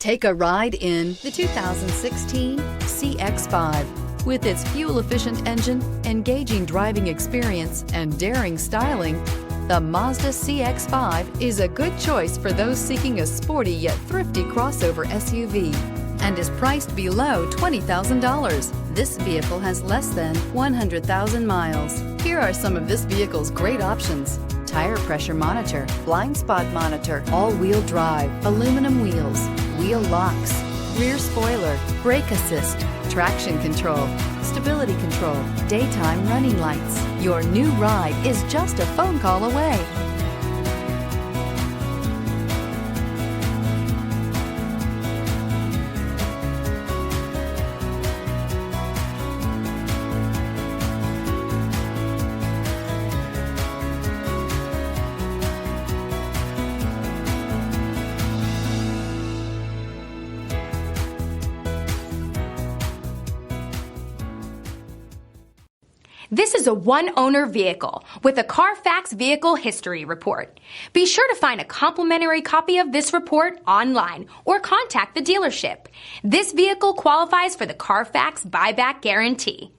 Take a ride in the 2016 CX-5. With its fuel-efficient engine, engaging driving experience, and daring styling, the Mazda CX-5 is a good choice for those seeking a sporty yet thrifty crossover SUV and is priced below $20,000. This vehicle has less than 100,000 miles. Here are some of this vehicle's great options: tire pressure monitor, blind spot monitor, all-wheel drive, aluminum wheels, wheel locks, rear spoiler, brake assist, traction control, stability control, daytime running lights. Your new ride is just a phone call away. This is a one-owner vehicle with a Carfax Vehicle History Report. Be sure to find a complimentary copy of this report online or contact the dealership. This vehicle qualifies for the Carfax Buyback Guarantee.